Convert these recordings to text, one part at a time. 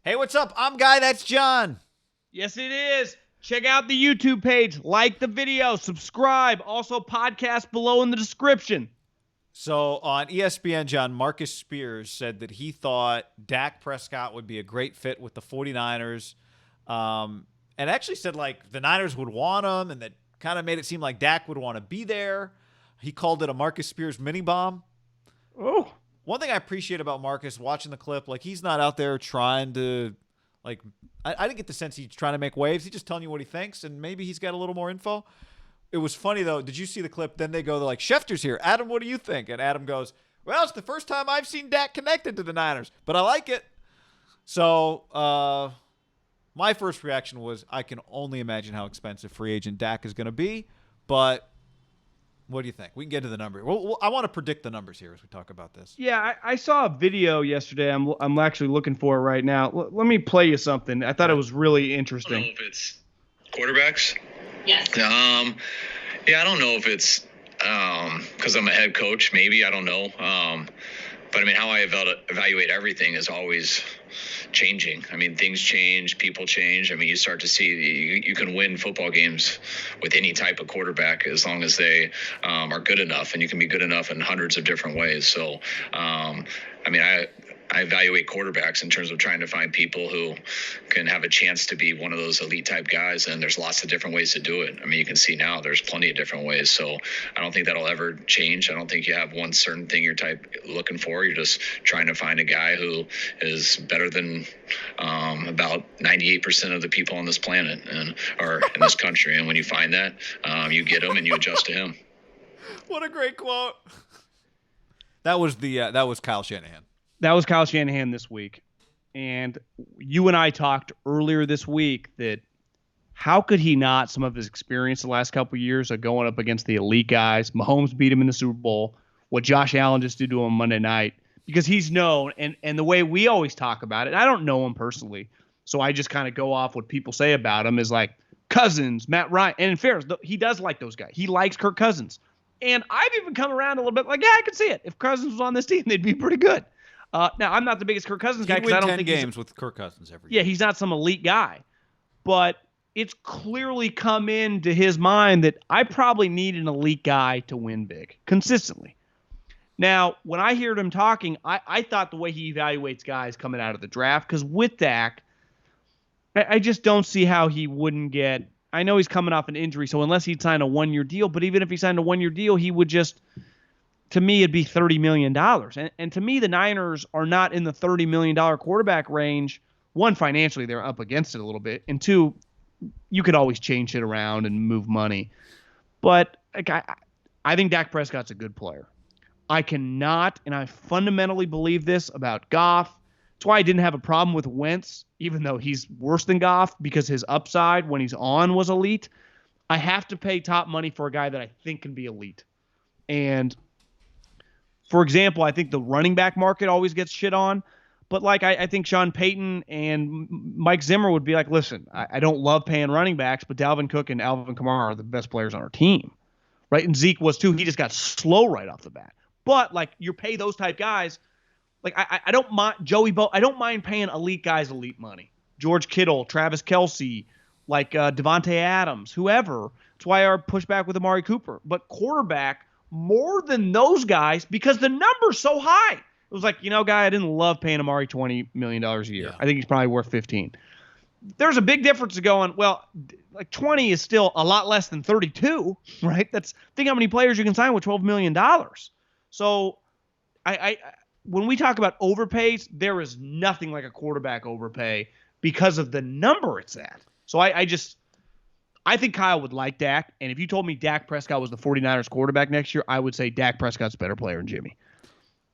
Hey, what's up? I'm Guy. That's John. Yes, it is. Check out the YouTube page. Like the video. Subscribe. Also, podcast below in the description. So on ESPN, John, Marcus Spears said that he thought Dak Prescott would be a great fit with the 49ers. And actually said, like, the Niners would want him, and that kind of made it seem like Dak would want to be there. He called it a Marcus Spears mini bomb. Oh. One thing I appreciate about Marcus, watching the clip, like, he's not out there trying to, like, I didn't get the sense he's trying to make waves. He's just telling you what he thinks, and maybe he's got a little more info. It was funny, though. Did you see the clip? Then they go, they're like, Schefter's here. Adam, what do you think? And Adam goes, well, it's the first time I've seen Dak connected to the Niners, but I like it. So my first reaction was, I can only imagine how expensive free agent Dak is going to be, but what do you think? We can get to the number. I want to predict the numbers here as we talk about this. Yeah, I saw a video yesterday. I'm actually looking for it right now. Let me play you something. I thought it was really interesting. I don't know if it's quarterbacks. Yes. Yeah, I don't know if it's because I'm a head coach. Maybe, I don't know. But I mean, how I evaluate everything is always changing. I mean, things change, people change. I mean, you start to see you can win football games with any type of quarterback as long as they are good enough, and you can be good enough in hundreds of different ways. So, I mean, I evaluate quarterbacks in terms of trying to find people who can have a chance to be one of those elite type guys. And there's lots of different ways to do it. I mean, you can see now there's plenty of different ways. So I don't think that'll ever change. I don't think you have one certain thing you're looking for. You're just trying to find a guy who is better than about 98% of the people on this planet or in this country. And when you find that, you get him and you adjust to him. What a great quote. That was Kyle Shanahan. That was Kyle Shanahan this week. And you and I talked earlier this week that how could he not, some of his experience the last couple of years of going up against the elite guys, Mahomes beat him in the Super Bowl, what Josh Allen just did to him Monday night, because he's known, and the way we always talk about it, I don't know him personally, so I just kind of go off what people say about him is like Cousins, Matt Ryan, and in fairness, he does like those guys. He likes Kirk Cousins. And I've even come around a little bit like, yeah, I could see it. If Cousins was on this team, they'd be pretty good. Now, I'm not the biggest Kirk Cousins guy because I don't think games with Kirk Cousins every year. Yeah, he's not some elite guy. But it's clearly come into his mind that I probably need an elite guy to win big consistently. Now, when I heard him talking, I thought the way he evaluates guys coming out of the draft, because with Dak, I just don't see how he wouldn't get – I know he's coming off an injury, so unless he'd sign a one-year deal, but even if he signed a one-year deal, he would just – to me, it'd be $30 million. And to me, the Niners are not in the $30 million quarterback range. One, financially, they're up against it a little bit. And two, you could always change it around and move money. But like, I think Dak Prescott's a good player. I cannot, and I fundamentally believe this about Goff. That's why I didn't have a problem with Wentz, even though he's worse than Goff, because his upside when he's on was elite. I have to pay top money for a guy that I think can be elite. And for example, I think the running back market always gets shit on. But like I think Sean Payton and Mike Zimmer would be like, listen, I don't love paying running backs, but Dalvin Cook and Alvin Kamara are the best players on our team. Right? And Zeke was too. He just got slow right off the bat. But like you pay those type guys, like I don't mind Joey Bo. I don't mind paying elite guys elite money. George Kittle, Travis Kelce, like Devontae Adams, whoever. That's why our pushback with Amari Cooper. But quarterback, more than those guys because the number's so high. It was like, guy, I didn't love paying Amari $20 million a year. Yeah. I think he's probably worth 15. There's a big difference to going, well, like 20 is still a lot less than 32, right? Think how many players you can sign with $12 million. So I when we talk about overpays, there is nothing like a quarterback overpay because of the number it's at. So I think Kyle would like Dak, and if you told me Dak Prescott was the 49ers quarterback next year, I would say Dak Prescott's a better player than Jimmy,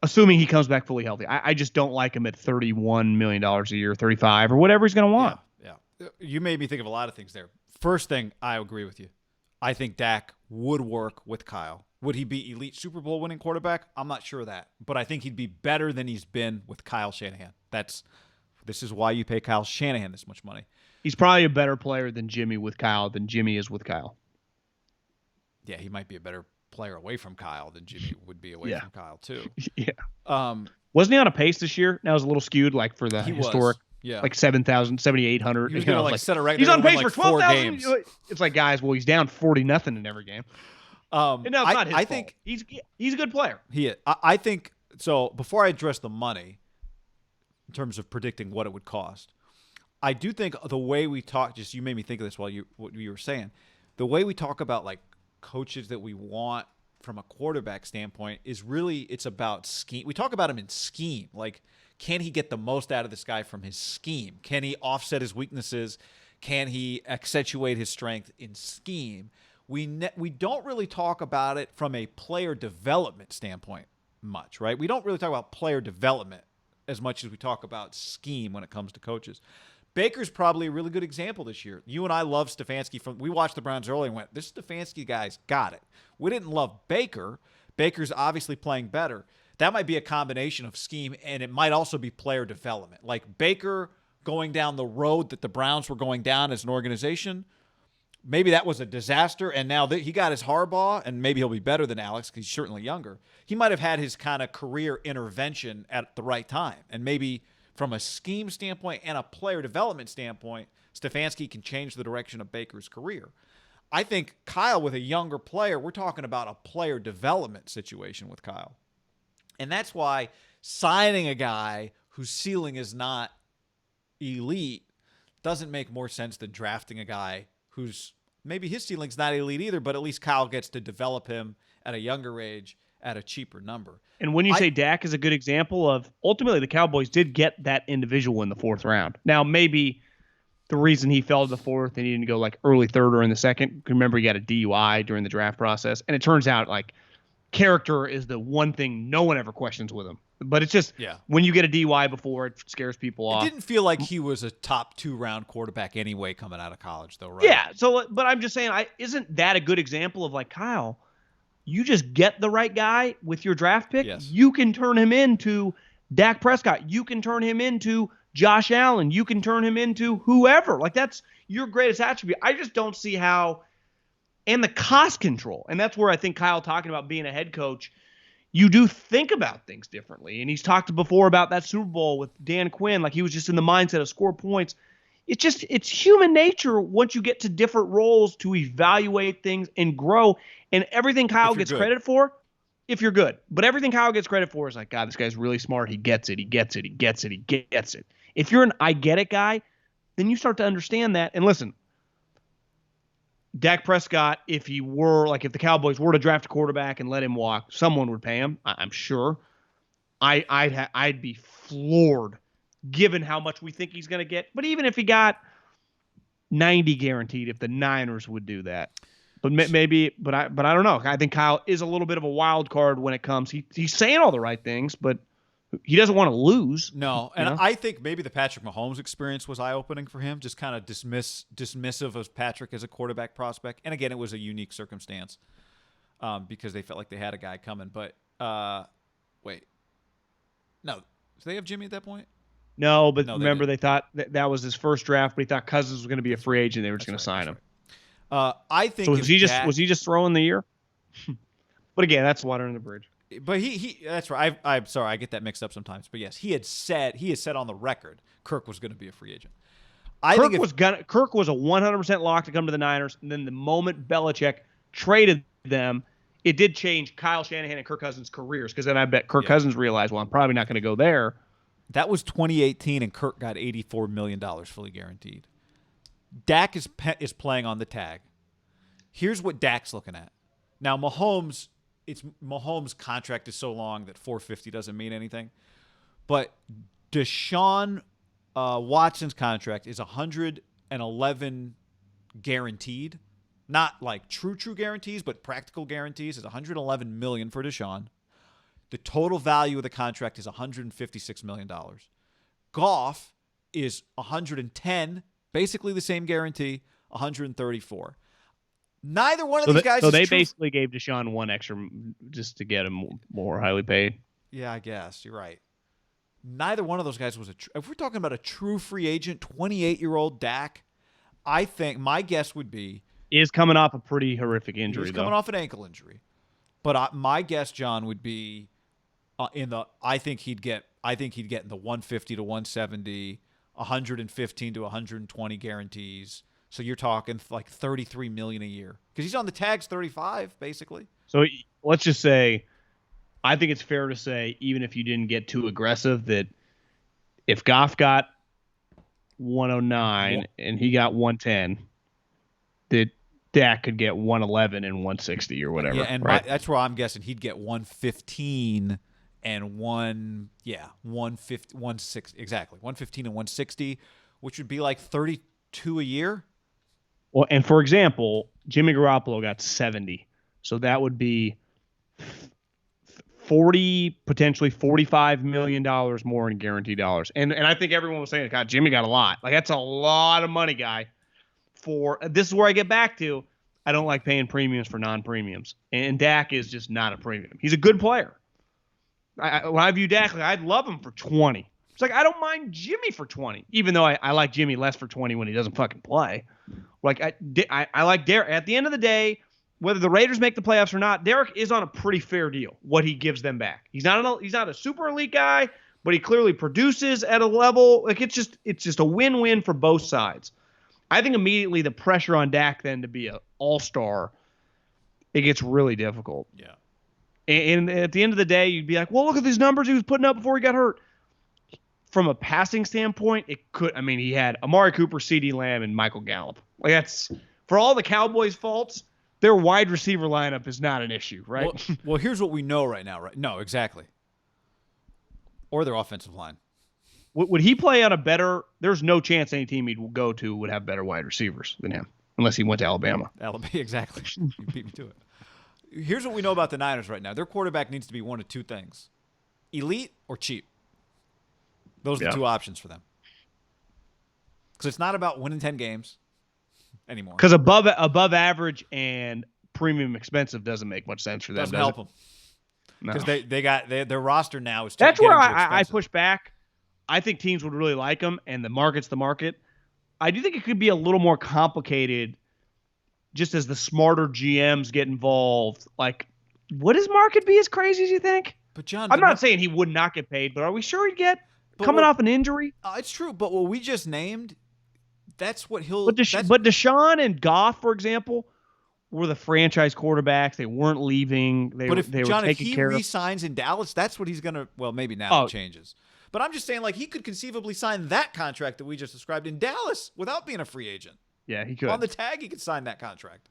assuming he comes back fully healthy. I just don't like him at $31 million a year, 35 or whatever he's going to want. Yeah. You made me think of a lot of things there. First thing, I agree with you. I think Dak would work with Kyle. Would he be elite Super Bowl winning quarterback? I'm not sure of that, but I think he'd be better than he's been with Kyle Shanahan. This is why you pay Kyle Shanahan this much money. He's probably a better player than Jimmy with Kyle than Jimmy is with Kyle. Yeah, he might be a better player away from Kyle than Jimmy would be away from Kyle too. Yeah. Wasn't he on a pace this year? That was a little skewed, like for the historic. Yeah. like 7,000, 7,800. He was going to like, set a record. He's on pace like for 12,000 12,000. It's like, guys, well, he's down 40-0 in every game. And no, it's not his fault. Think he's a good player. I think so. Before I address the money, in terms of predicting what it would cost, I do think the way we talk. Just you made me think of this while what you were saying. The way we talk about like coaches that we want from a quarterback standpoint is really it's about scheme. We talk about him in scheme. Like, can he get the most out of this guy from his scheme? Can he offset his weaknesses? Can he accentuate his strength in scheme? We don't really talk about it from a player development standpoint much, right? We don't really talk about player development as much as we talk about scheme when it comes to coaches. Baker's probably a really good example this year. You and I love Stefanski. We watched the Browns early and went, this Stefanski guy's got it. We didn't love Baker. Baker's obviously playing better. That might be a combination of scheme, and it might also be player development. Like Baker going down the road that the Browns were going down as an organization, maybe that was a disaster, and now he got his Harbaugh, and maybe he'll be better than Alex because he's certainly younger. He might have had his kind of career intervention at the right time, and maybe from a scheme standpoint and a player development standpoint, Stefanski can change the direction of Baker's career. I think Kyle, with a younger player, we're talking about a player development situation with Kyle. And that's why signing a guy whose ceiling is not elite doesn't make more sense than drafting a guy who's maybe his ceiling's not elite either, but at least Kyle gets to develop him at a younger age at a cheaper number. And when you say Dak is a good example of, ultimately the Cowboys did get that individual in the fourth round. Now, maybe the reason he fell to the fourth and he didn't go like early third or in the second, remember he got a DUI during the draft process. And it turns out like character is the one thing no one ever questions with him. But it's just when you get a DUI before, it scares people off. It didn't feel like he was a top 2-round quarterback anyway coming out of college, though, right? Yeah. So, but I'm just saying, isn't that a good example of like Kyle? You just get the right guy with your draft pick. Yes. You can turn him into Dak Prescott. You can turn him into Josh Allen. You can turn him into whoever. Like that's your greatest attribute. I just don't see how. And the cost control. And that's where I think Kyle talking about being a head coach, you do think about things differently. And he's talked before about that Super Bowl with Dan Quinn. Like he was just in the mindset of score points. It's human nature once you get to different roles to evaluate things and grow. And everything Kyle gets credit for, if you're good. But everything Kyle gets credit for is like, God, this guy's really smart. He gets it. He gets it. He gets it. He gets it. If you're an I get it guy, then you start to understand that. And listen, Dak Prescott, if the Cowboys were to draft a quarterback and let him walk, someone would pay him, I'm sure. I'd be floored given how much we think he's going to get. But even if he got 90 guaranteed, if the Niners would do that. But maybe, but I don't know. I think Kyle is a little bit of a wild card when it comes. He's saying all the right things, but he doesn't want to lose. No, and I think maybe the Patrick Mahomes experience was eye-opening for him, just kind of dismissive of Patrick as a quarterback prospect. And again, it was a unique circumstance because they felt like they had a guy coming. But wait, no, did they have Jimmy at that point? No, but remember they thought that was his first draft, but he thought Cousins was going to be a free agent. They were just going to sign him. I think. So was he just throwing the year? But again, that's water under the bridge. But he that's right. I'm sorry, I get that mixed up sometimes. But yes, he has said on the record Kirk was going to be a free agent. Kirk was a 100% lock to come to the Niners, and then the moment Belichick traded them, it did change Kyle Shanahan and Kirk Cousins' careers, because then I bet Kirk Cousins realized, well, I'm probably not going to go there. That was 2018, and Kirk got $84 million fully guaranteed. Dak is playing on the tag. Here's what Dak's looking at. Now, Mahomes' contract is so long that $450 doesn't mean anything. But Deshaun Watson's contract is $111 guaranteed. Not like true guarantees, but practical guarantees. It's $111 million for Deshaun. The total value of the contract is $156 million. Goff is $110, basically the same guarantee, $134. Neither one of these guys. So they basically gave Deshaun one extra just to get him more highly paid. Yeah, I guess you're right. Neither one of those guys was if we're talking about a true free agent, 28-year-old Dak, I think my guess would be is coming off a pretty horrific injury. He's coming off an ankle injury, but my guess, John, would be I think he'd get in the 150 to 170, 115 to 120 guarantees. So you're talking like $33 million a year because he's on the tags 35 basically. So let's just say, I think it's fair to say, even if you didn't get too aggressive, that if Goff got 109 and he got 110, that Dak could get 111 and 160 or whatever. Yeah, and right? that's where I'm guessing he'd get 115 and 160 exactly 115 and 160, which would be like 32 a year. Well, and for example, Jimmy Garoppolo got 70, so that would be 40, potentially $45 million more in guaranteed dollars. And I think everyone was saying, God, Jimmy got a lot. Like, that's a lot of money, guy. This is where I get back to, I don't like paying premiums for non-premiums. And Dak is just not a premium. He's a good player. When I view Dak, like, I'd love him for 20. It's like, I don't mind Jimmy for 20, even though I like Jimmy less for 20 when he doesn't fucking play. Like, I like Derek. At the end of the day, whether the Raiders make the playoffs or not, Derek is on a pretty fair deal, what he gives them back. He's not a super elite guy, but he clearly produces at a level. Like, it's just a win-win for both sides. I think immediately the pressure on Dak then to be an all-star, it gets really difficult. Yeah. And at the end of the day, you'd be like, well, look at these numbers he was putting up before he got hurt. From a passing standpoint, he had Amari Cooper, CeeDee Lamb, and Michael Gallup. Like, that's, for all the Cowboys' faults, their wide receiver lineup is not an issue, right? Well, here's what we know right now, right? No, exactly. Or their offensive line. Would he play on a better – there's no chance any team he'd go to would have better wide receivers than him, unless he went to Alabama. Exactly. You beat me to it. Here's what we know about the Niners right now. Their quarterback needs to be one of two things: elite or cheap. Those are the two options for them. Because it's not about winning 10 games anymore. Because above average and premium expensive doesn't make much sense for them. Doesn't help them. Because their roster now is. That's where I push back. I think teams would really like them, and the market's the market. I do think it could be a little more complicated, just as the smarter GMs get involved. Like, would his market be as crazy as you think? But John, I'm not saying he would not get paid, but are we sure he'd get coming off an injury? It's true, but what we just named, that's what he'll. But Deshaun and Goff, for example, were the franchise quarterbacks. They weren't leaving. They were taking care of. If he re-signs in Dallas, that's what he's gonna. Well, maybe now it changes. But I'm just saying, like, he could conceivably sign that contract that we just described in Dallas without being a free agent. Yeah, he could. On the tag, he could sign that contract.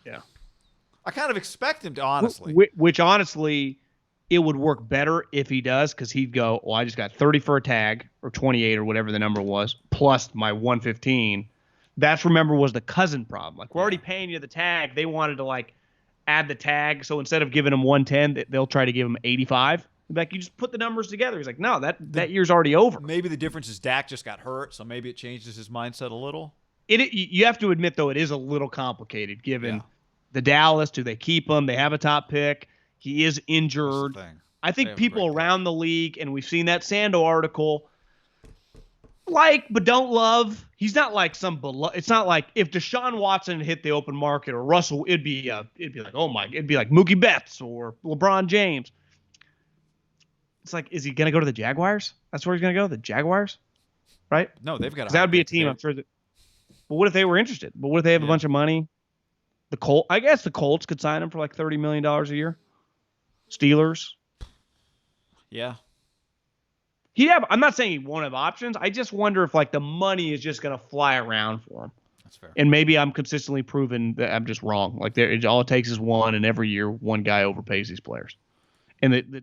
Yeah. I kind of expect him to, honestly. Which honestly, it would work better if he does, because he'd go, well, I just got 30 for a tag, or 28 or whatever the number was, plus my 115. That's, remember, was the Cousin problem. Like, we're already paying you the tag. They wanted to, like, add the tag. So instead of giving him 110, they'll try to give him 85. Like, you just put the numbers together. He's like, no, that year's already over. Maybe the difference is Dak just got hurt, so maybe it changes his mindset a little. You have to admit, though, it is a little complicated given the Dallas. Do they keep him? They have a top pick. He is injured. I think people around the league, and we've seen that Sando article, like but don't love. He's not like it's not like if Deshaun Watson hit the open market or Russell, it'd be like, oh my, it'd be like Mookie Betts or LeBron James. It's like, is he going to go to the Jaguars? That's where he's going to go, the Jaguars, right? No, they've got. That would be a team, I'm sure. But what if they were interested? But what if they have a bunch of money? I guess the Colts could sign him for like $30 million a year. Steelers. Yeah. I'm not saying he won't have options. I just wonder if, like, the money is just going to fly around for him. That's fair. And maybe I'm consistently proven that I'm just wrong. Like, all it takes is one, and every year one guy overpays these players. And the